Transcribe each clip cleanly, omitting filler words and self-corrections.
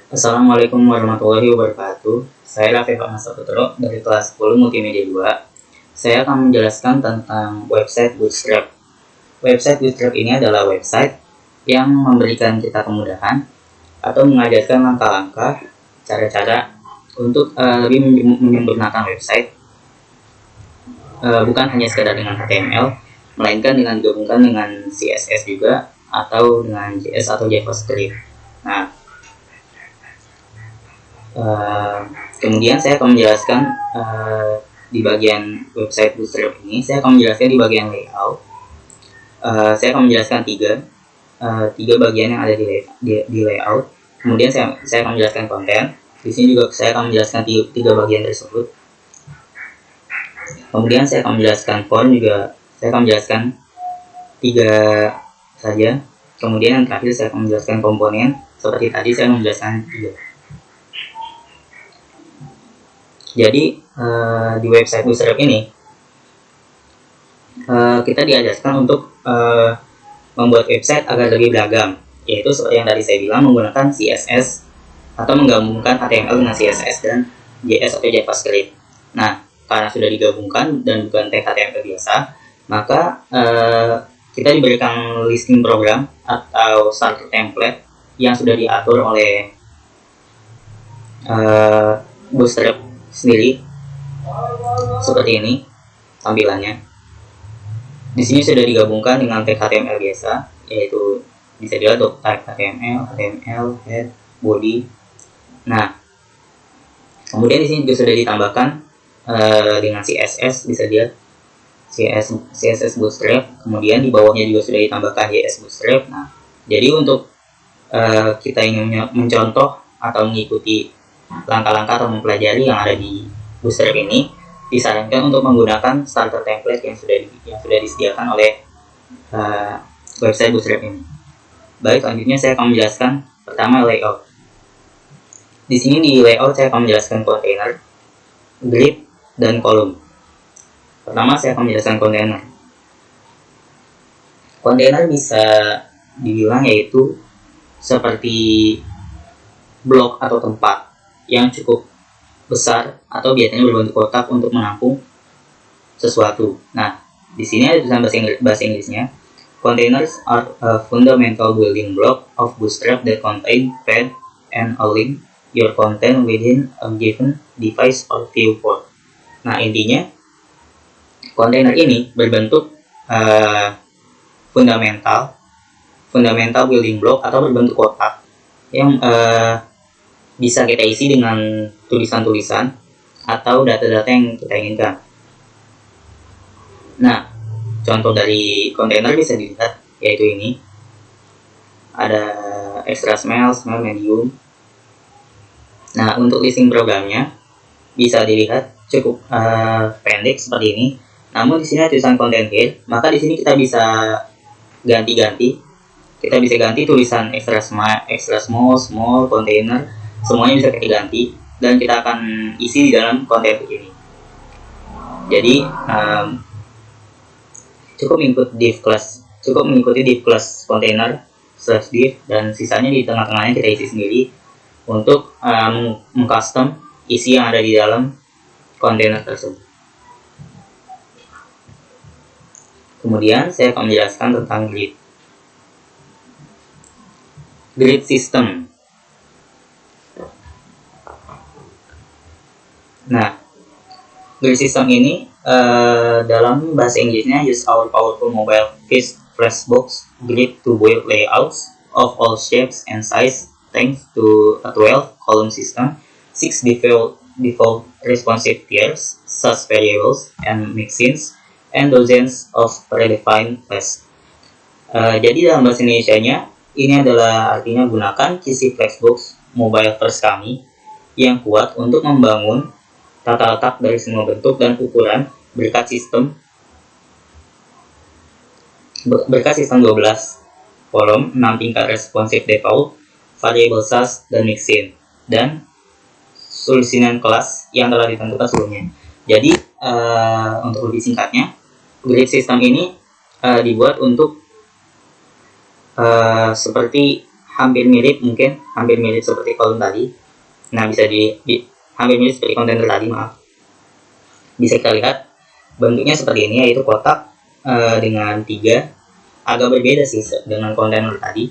Assalamualaikum warahmatullahi wabarakatuh. Saya Rafiq Ahmad Saputro dari kelas 10 Multimedia 2. Saya akan menjelaskan tentang website Bootstrap. Website Bootstrap ini adalah website yang memberikan kita kemudahan atau mengajarkan langkah-langkah, cara-cara untuk lebih menyempurnakan website, bukan hanya sekedar dengan HTML, melainkan dengan digabungkan dengan CSS juga atau dengan JS atau JavaScript. Nah, kemudian saya akan menjelaskan di bagian website Bootstrap ini, saya akan menjelaskan di bagian layout. Saya akan menjelaskan tiga bagian yang ada di layout. Kemudian saya akan menjelaskan konten. Di sini juga saya akan menjelaskan tiga bagian tersebut. Kemudian saya akan menjelaskan font juga. Saya akan menjelaskan tiga saja. Kemudian yang terakhir saya akan menjelaskan komponen. Seperti tadi saya menjelaskan tiga. Jadi di website Bootstrap ini kita diajarkan untuk membuat website agar lebih beragam, yaitu seperti yang tadi saya bilang, menggunakan CSS atau menggabungkan HTML dengan CSS dan JS atau JavaScript. Nah, karena sudah digabungkan dan bukan tag HTML biasa, maka kita diberikan listing program atau starter template yang sudah diatur oleh Bootstrap sendiri. Seperti ini tampilannya. Di sini sudah digabungkan dengan tag HTML biasa, yaitu bisa dilihat tag HTML, head, body. Nah, kemudian di sini juga sudah ditambahkan dengan CSS, bisa dilihat CSS Bootstrap. Kemudian di bawahnya juga sudah ditambahkan JS Bootstrap. Nah, jadi untuk kita ingin mencontoh atau mengikuti langkah-langkah atau mempelajari yang ada di Bootstrap ini, disarankan untuk menggunakan starter template yang sudah disediakan oleh website Bootstrap ini. Baik, selanjutnya saya akan menjelaskan pertama layout. Di sini di layout saya akan menjelaskan container, grid, dan kolom. Pertama saya akan menjelaskan container. Container bisa dibilang yaitu seperti blok atau tempat yang cukup besar atau biasanya berbentuk kotak untuk menampung sesuatu. Nah, di sini ada tulisan bahasa Inggrisnya. Containers are a fundamental building block of Bootstrap that contain path and link your content within a given device or viewport. Nah, intinya kontainer ini berbentuk fundamental building block atau berbentuk kotak yang bisa kita isi dengan tulisan-tulisan atau data-data yang kita inginkan. Nah, contoh dari kontainer bisa dilihat, yaitu ini. Ada extra small, medium. Nah, untuk listing programnya bisa dilihat cukup pendek seperti ini. Namun di sini ada tulisan content here, maka di sini kita bisa ganti-ganti. Kita bisa ganti tulisan extra small, container. Semuanya bisa kita ganti dan kita akan isi di dalam konten ini. Jadi cukup mengikuti div class container /div dan sisanya di tengah-tengahnya kita isi sendiri untuk mengcustom isi yang ada di dalam kontainer tersebut. Kemudian saya akan menjelaskan tentang grid system. Nah, grid system ini dalam bahasa Inggrisnya use our powerful mobile first flashbox grid to build layouts of all shapes and size thanks to a 12-column system, 6 default responsive tiers, such variables and mixins, and dozens of predefined classes. Jadi dalam bahasa Indonesianya ini adalah artinya gunakan QC Flexbox mobile first kami yang kuat untuk membangun tata letak dari semua bentuk dan ukuran berkat sistem 12 kolom, 6 tingkat responsive default, variable size dan mixin, dan solusinan kelas yang telah ditentukan sebelumnya. Jadi untuk lebih singkatnya, grid system ini dibuat untuk seperti hampir mirip, mungkin hampir mirip seperti kolom tadi. Nah, bisa hampir mirip seperti kontainer tadi, maaf. Bisa kita lihat bentuknya seperti ini, yaitu kotak dengan 3. Agak berbeda sih dengan kontainer tadi,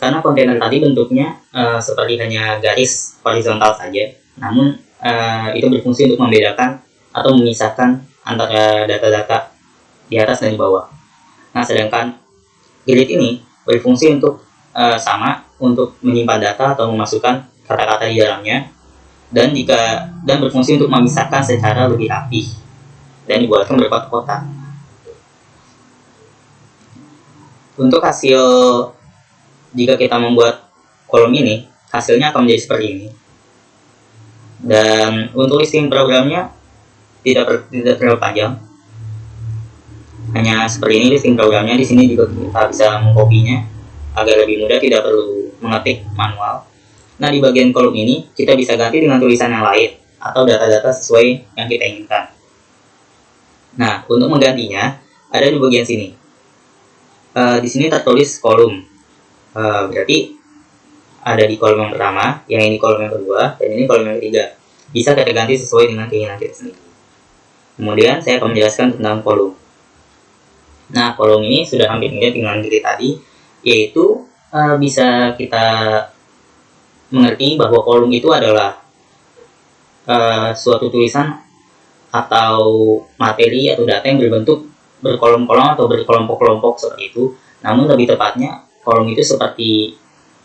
karena kontainer tadi bentuknya seperti hanya garis horizontal saja, namun itu berfungsi untuk membedakan atau memisahkan antara data-data di atas dan di bawah. Nah, sedangkan grid ini berfungsi untuk sama untuk menyimpan data atau memasukkan kata-kata di dalamnya, dan berfungsi untuk memisahkan secara lebih rapi dan dibuatkan berkotak-kotak. Untuk hasil jika kita membuat kolom ini, hasilnya akan menjadi seperti ini. Dan untuk listing programnya tidak terlalu panjang, hanya seperti ini listing programnya. Di sini juga kita bisa mengkopinya agar lebih mudah, tidak perlu mengetik manual. Nah, di bagian kolom ini kita bisa ganti dengan tulisan yang lain atau data-data sesuai yang kita inginkan. Nah, untuk menggantinya ada di bagian sini. Di sini tertulis kolom, berarti ada di kolom yang pertama, yang ini kolom yang kedua, dan ini kolom yang ketiga. Bisa kita ganti sesuai dengan keinginan kita sendiri. Kemudian saya akan menjelaskan tentang kolom. Nah, kolom ini sudah hampir mirip dengan grid tadi, yaitu bisa kita mengerti bahwa kolom itu adalah suatu tulisan atau materi atau data yang berbentuk berkolom-kolom atau berkelompok-kelompok seperti itu. Namun lebih tepatnya kolom itu seperti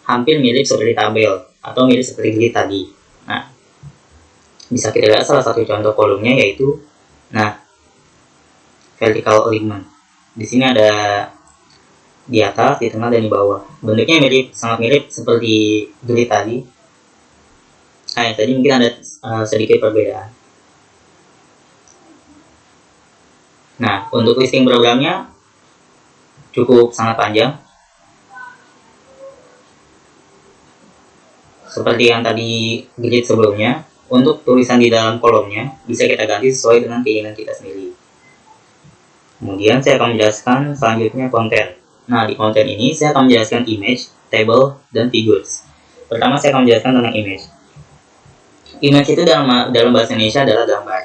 hampir mirip seperti tabel atau mirip seperti grid tadi. Nah, bisa kita lihat salah satu contoh kolomnya, yaitu vertical alignment. Di sini ada di atas, di tengah, dan di bawah. Bentuknya sangat mirip seperti grid tadi. Tadi mungkin ada sedikit perbedaan. Nah, untuk listing programnya cukup sangat panjang. Seperti yang tadi grid sebelumnya, untuk tulisan di dalam kolomnya bisa kita ganti sesuai dengan keinginan kita sendiri. Kemudian saya akan menjelaskan selanjutnya konten. Nah, di konten ini saya akan menjelaskan image, table, dan figures. Pertama saya akan menjelaskan tentang image. Image itu dalam bahasa Indonesia adalah gambar,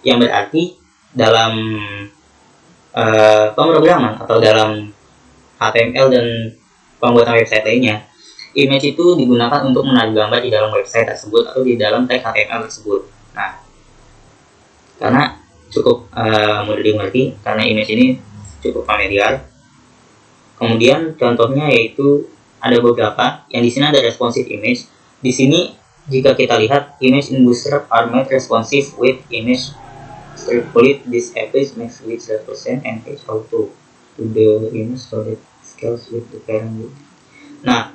yang berarti dalam pemrograman atau dalam HTML dan pembuatan website lainnya, image itu digunakan untuk menaruh gambar di dalam website tersebut atau di dalam tag HTML tersebut. Nah, karena cukup mudah dimengerti, karena image ini cukup familiar. Kemudian contohnya yaitu ada beberapa, yang di sini ada responsive image. Di sini jika kita lihat, image in Bootstrap are made responsive with image strip this applies makes width represent and age auto to the image so that scales with the parent width. Nah,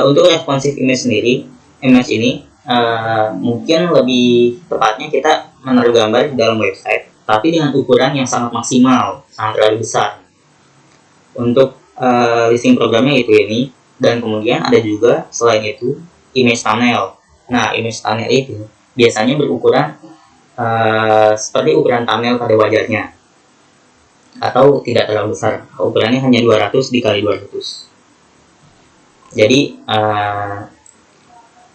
untuk responsive image sendiri, image ini mungkin lebih tepatnya kita menaruh gambar di dalam website, tapi dengan ukuran yang sangat maksimal, sangat terlalu besar. Untuk listing programnya itu ini, dan kemudian ada juga selain itu image thumbnail. Nah, image thumbnail itu biasanya berukuran seperti ukuran thumbnail pada wajahnya, atau tidak terlalu besar. Ukurannya hanya 200 dikali 200. Jadi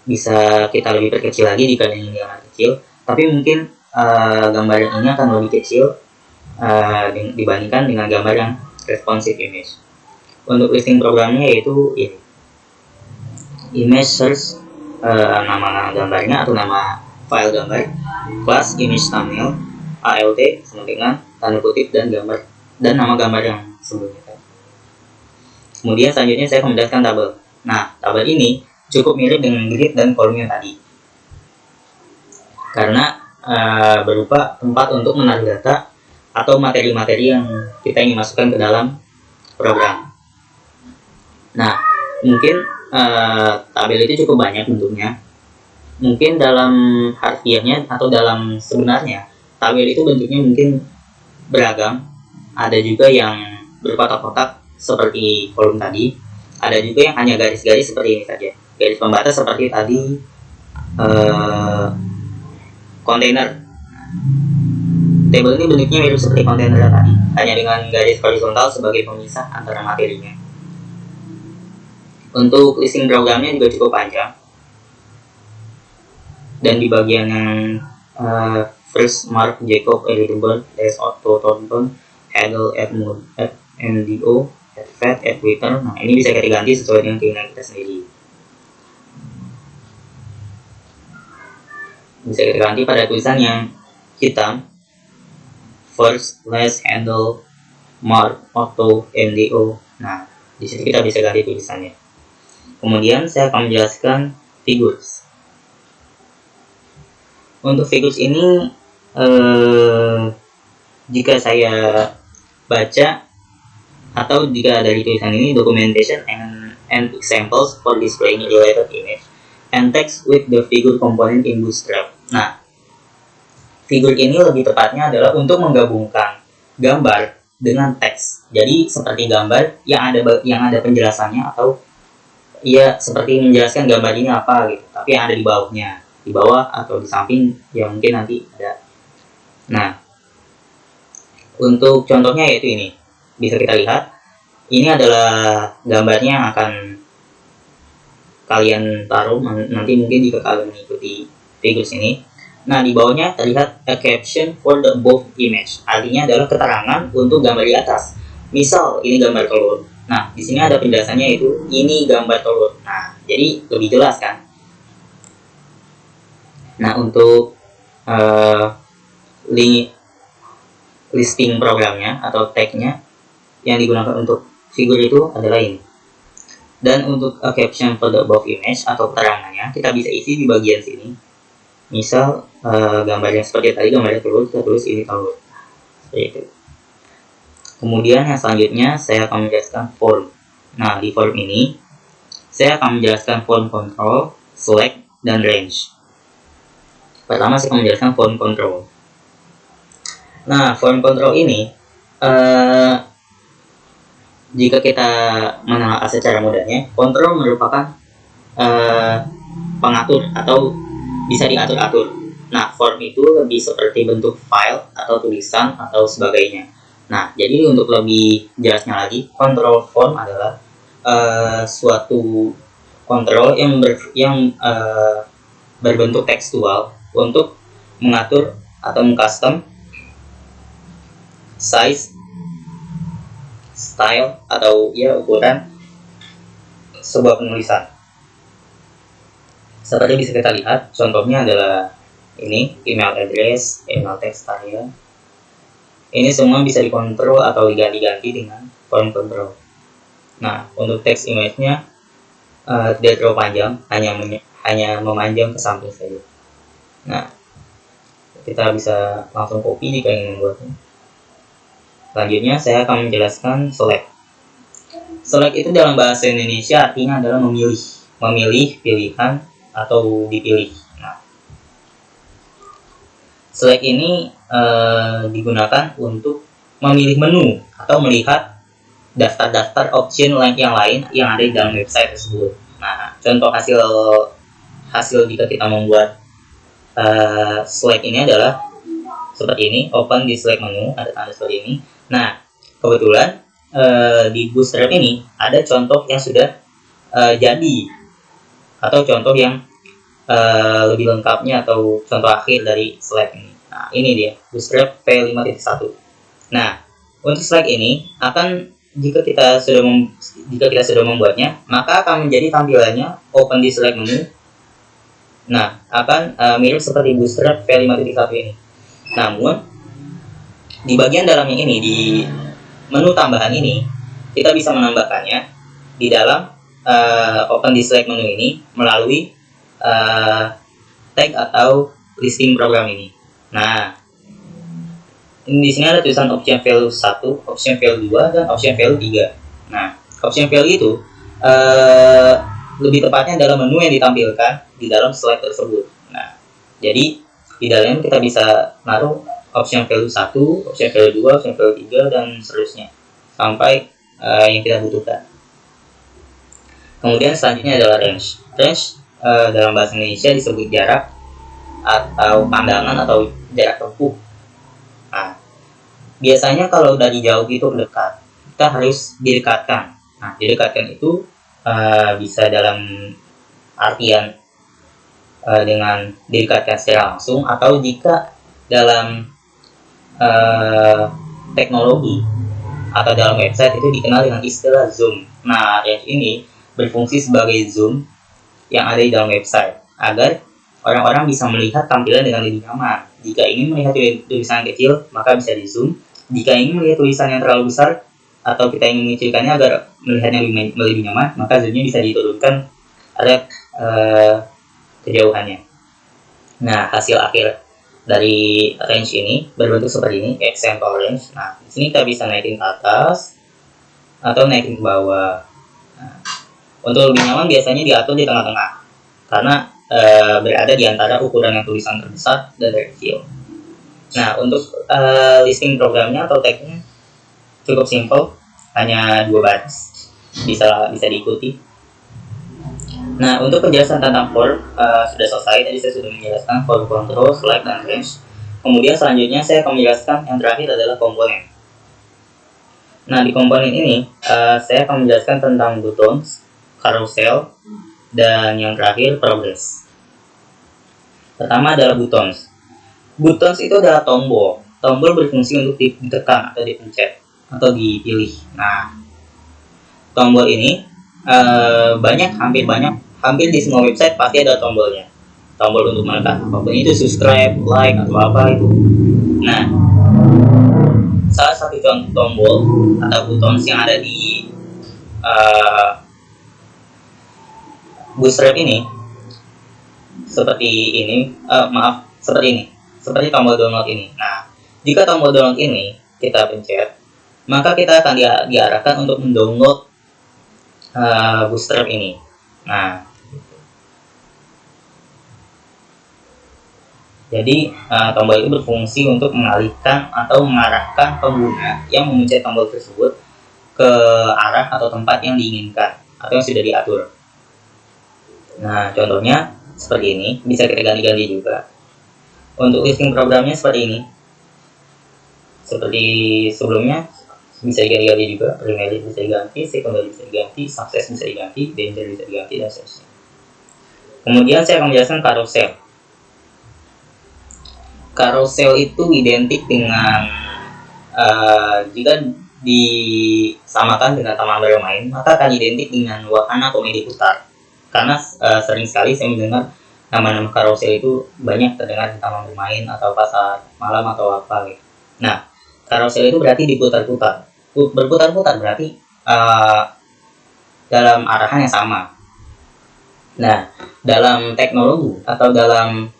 bisa kita lebih perkecil lagi jika ingin gambar kecil, tapi mungkin gambar ini akan lebih kecil dibandingkan dengan gambar yang responsive image. Untuk listing programnya yaitu ini, image search, nama gambarnya atau nama file gambar, plus image thumbnail, alt sama dengan tanda kutip dan gambar dan nama gambar yang sebelumnya. Kemudian selanjutnya saya akan menjelaskan tabel. Nah, tabel ini cukup mirip dengan grid dan kolom yang tadi, karena berupa tempat untuk menaruh data atau materi-materi yang kita ingin masukkan ke dalam program. Nah, mungkin tabel itu cukup banyak bentuknya. Mungkin dalam harfiahnya atau dalam sebenarnya, tabel itu bentuknya mungkin beragam. Ada juga yang berkotak-kotak seperti kolom tadi. Ada juga yang hanya garis-garis seperti ini saja, garis pembatas seperti tadi kontainer. Table ini bentuknya mirip seperti kontainer tadi, hanya dengan garis horizontal sebagai pemisah antara materinya. Untuk listing programnya juga cukup panjang, dan di bagian yang first mark Jacob editable as auto Thornton handle add mode add MDO add fat add Twitter. Nah, ini bisa kita ganti sesuai dengan keinginan kita sendiri. Bisa kita ganti pada tulisan yang hitam, first last handle mark auto MDO. Nah, di situ kita bisa ganti tulisannya. Kemudian saya akan menjelaskan figures. Untuk figures ini, jika saya baca atau jika dari tulisan ini, documentation and examples for displaying related image and text with the figure component in Bootstrap. Nah, figur ini lebih tepatnya adalah untuk menggabungkan gambar dengan teks. Jadi seperti gambar yang ada penjelasannya, atau ya seperti menjelaskan gambar ini apa gitu, tapi yang ada di bawahnya, di bawah atau di samping, ya mungkin nanti ada. Nah, untuk contohnya yaitu ini, bisa kita lihat ini adalah gambarnya yang akan kalian taruh nanti mungkin jika kalian mengikuti figur ini. Nah, di bawahnya terlihat a caption for the above image, artinya adalah keterangan untuk gambar di atas. Misal ini gambar telur. Nah, di sini ada penjelasannya, yaitu ini gambar telur. Nah, jadi lebih jelas kan. Nah, untuk listing programnya atau tagnya yang digunakan untuk figur itu adalah ini. Dan untuk a caption for the above image atau keterangannya kita bisa isi di bagian sini. Misal gambarnya seperti tadi, gambarnya telur, kita tulis ini telur. Seperti itu. Kemudian yang selanjutnya saya akan menjelaskan form. Nah, di form ini saya akan menjelaskan form control, select, dan range. Pertama saya akan menjelaskan form control. Nah, form control ini jika kita menelaah secara mudahnya, control merupakan pengatur atau bisa diatur-atur. Nah, form itu lebih seperti bentuk file atau tulisan atau sebagainya. Nah, jadi untuk lebih jelasnya lagi, control form adalah suatu kontrol yang berbentuk tekstual untuk mengatur atau mengcustom size, style, atau ya ukuran sebuah penulisan. Seperti bisa kita lihat, contohnya adalah ini email address, email text area. Ini semua bisa dikontrol atau diganti-ganti dengan form control. Nah, untuk text image-nya tidak terlalu panjang, hanya memanjang ke samping saja. Nah, kita bisa langsung copy jika ingin membuatnya. Selanjutnya saya akan menjelaskan select. Select itu dalam bahasa Indonesia artinya adalah memilih pilihan atau dipilih. Nah, select ini digunakan untuk memilih menu atau melihat daftar-daftar option yang lain yang ada di dalam website tersebut. Nah, contoh hasil jika kita membuat select ini adalah seperti ini, open di select menu, ada tanda seperti ini. Nah, kebetulan di Bootstrap ini ada contoh yang sudah jadi, atau contoh yang lebih lengkapnya, atau contoh akhir dari select ini. Nah, ini dia Bootstrap V5.1. Nah, untuk select ini akan jika kita sudah membuatnya, maka akan menjadi tampilannya open di select menu. Nah, akan mirip seperti Bootstrap V5.1 ini. Namun di bagian dalamnya ini, di menu tambahan ini, kita bisa menambahkannya di dalam open di select menu ini melalui tag atau listing program ini. Nah, di sini ada tulisan option value 1, option value 2, dan option value 3. Nah, option value itu lebih tepatnya adalah menu yang ditampilkan di dalam select tersebut. Nah, jadi di dalamnya kita bisa naruh option value 1, option value 2, option value 3, dan seterusnya sampai yang kita butuhkan. Kemudian selanjutnya adalah range. Range dalam bahasa Indonesia disebut jarak atau pandangan atau jarak tempuh. Nah, biasanya kalau dari jauh itu dekat, kita harus didekatkan. Nah, didekatkan itu bisa dalam artian dengan didekatkan secara langsung, atau jika dalam teknologi atau dalam website itu dikenal dengan istilah Zoom. Nah, Range ini berfungsi sebagai Zoom yang ada di dalam website agar orang-orang bisa melihat tampilan dengan lebih nyaman. Jika ingin melihat tulisan kecil, maka bisa di zoom. Jika ingin melihat tulisan yang terlalu besar atau kita ingin mengecilkannya agar melihatnya lebih nyaman, maka zoomnya bisa diturunkan ada kejauhannya. Nah, hasil akhir dari range ini berbentuk seperti ini, example range. Nah, di sini kita bisa naikin ke atas atau naikin ke bawah. Nah, untuk lebih nyaman biasanya diatur di tengah-tengah, karena berada di antara ukuran yang tulisan terbesar dan terkecil. Nah, untuk listing programnya atau tagnya cukup simple, hanya 2 baris, bisa diikuti. Nah, untuk penjelasan tentang for sudah selesai. Tadi saya sudah menjelaskan for control, select, dan range. Kemudian selanjutnya saya akan menjelaskan yang terakhir adalah komponen. Nah, di komponen ini saya akan menjelaskan tentang buttons, carousel, dan yang terakhir progress. Pertama adalah buttons. Buttons itu adalah tombol. Tombol berfungsi untuk ditekan atau dipencet atau dipilih. Nah, tombol ini hampir di semua website pasti ada tombolnya. Tombol untuk menekan apapun itu, subscribe, like, atau apa itu. Nah, salah satu contoh tombol atau buttons yang ada di Bootstrap ini seperti ini, seperti tombol download ini. Nah, jika tombol download ini kita pencet, maka kita akan diarahkan untuk mendownload Bootstrap ini. Nah, jadi tombol itu berfungsi untuk mengalihkan atau mengarahkan pengguna yang memencet tombol tersebut ke arah atau tempat yang diinginkan atau yang sudah diatur. Nah, contohnya seperti ini, bisa kita ganti-ganti juga. Untuk listing programnya seperti ini, seperti sebelumnya, bisa diganti-ganti juga. Primary bisa diganti, secondary bisa diganti, success bisa diganti, danger bisa diganti, dan seterusnya. Kemudian saya akan menjelaskan carousel. Carousel itu identik dengan jika disamakan dengan taman bermain, maka akan identik dengan wahana komedi putar. Karena sering sekali saya mendengar nama-nama carousel itu banyak terdengar di taman bermain atau pasar malam atau apa gitu. Nah, carousel itu berarti diputar-putar. Berputar-putar berarti dalam arahan yang sama. Nah, dalam teknologi atau dalam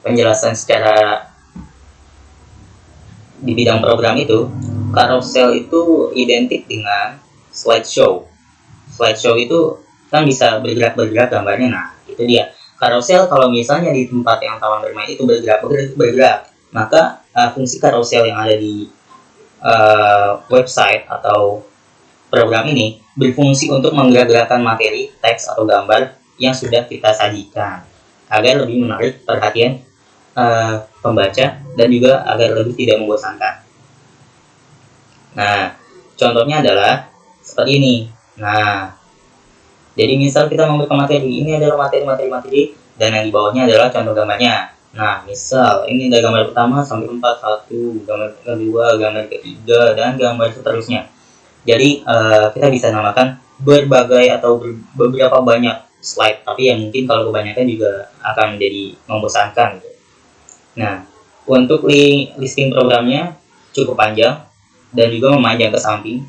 penjelasan secara di bidang program itu, carousel itu identik dengan slideshow. Slideshow itu kan bisa bergerak gambarnya. Nah, itu dia. Carousel kalau misalnya di tempat yang taman bermain itu bergerak, maka fungsi carousel yang ada di website atau program ini berfungsi untuk menggerak-gerakkan materi, teks atau gambar yang sudah kita sajikan agar lebih menarik perhatian pembaca dan juga agar lebih tidak membosankan. Nah, contohnya adalah seperti ini. Nah, jadi misal kita membuka materi, ini adalah materi dan yang di bawahnya adalah contoh gambarnya. Nah, misal ini ada gambar pertama sampai 4, 1, gambar kedua, gambar ketiga, dan gambar seterusnya. Jadi kita bisa namakan berbagai atau beberapa banyak slide, tapi yang mungkin kalau kebanyakan juga akan menjadi membosankan gitu. Nah, untuk listing programnya cukup panjang dan juga memanjang ke samping,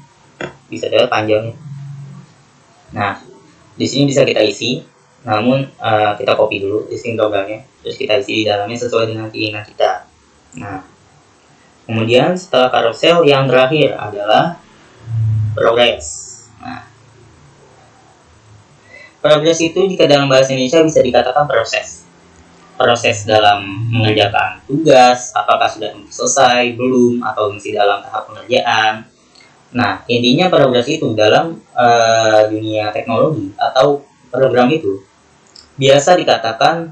bisa dilihat panjangnya. Nah, di sini bisa kita isi, namun kita copy dulu listing programnya, terus kita isi di dalamnya sesuai dengan keinginan kita. Nah, kemudian setelah carousel yang terakhir adalah progress. Nah, progress itu jika dalam bahasa Indonesia bisa dikatakan proses dalam mengerjakan tugas, apakah sudah selesai, belum, atau masih dalam tahap pengerjaan. Nah, intinya progres itu dalam dunia teknologi atau program itu biasa dikatakan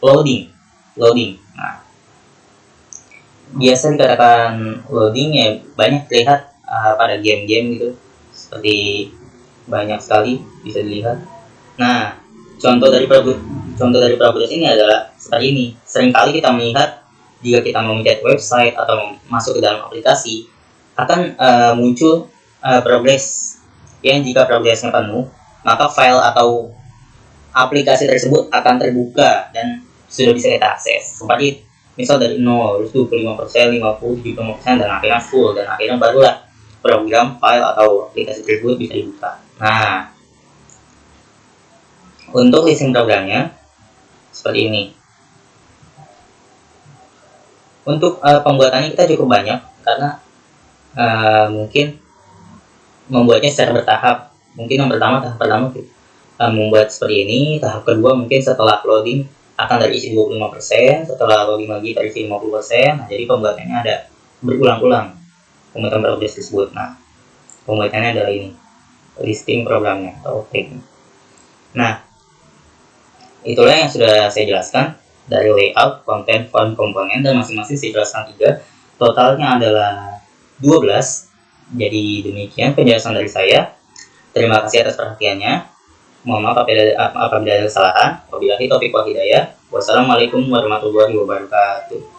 loading. Nah, biasa dikatakan loading ya banyak terlihat pada game-game gitu, seperti banyak sekali bisa dilihat. Nah, contoh dari progres ini adalah seperti ini. Seringkali kita melihat jika kita memencet website atau masuk ke dalam aplikasi akan muncul progres, yang jika progresnya penuh maka file atau aplikasi tersebut akan terbuka dan sudah bisa kita akses. Seperti misal dari 0, terus 25%, 50%, 75%, dan akhirnya full, dan akhirnya barulah program, file, atau aplikasi tersebut bisa dibuka. Nah, untuk listing programnya seperti ini. Untuk pembuatannya kita cukup banyak, karena mungkin membuatnya secara bertahap. Mungkin yang pertama, tahap pertama membuat seperti ini, tahap kedua mungkin setelah loading akan terisi 25%, setelah loading lagi terisi 50%. Nah, jadi pembuatannya ada berulang-ulang pembuatan progres tersebut. Nah, pembuatannya adalah ini, listing programnya atau tag. Nah, itulah yang sudah saya jelaskan dari layout, konten, form, komponen, dan masing-masing saya jelaskan 3. Totalnya adalah 12. Jadi demikian penjelasan dari saya. Terima kasih atas perhatiannya. Mohon maaf apabila ada kesalahan. Wabillahi taufiq wal hidayah. Wassalamualaikum warahmatullahi wabarakatuh.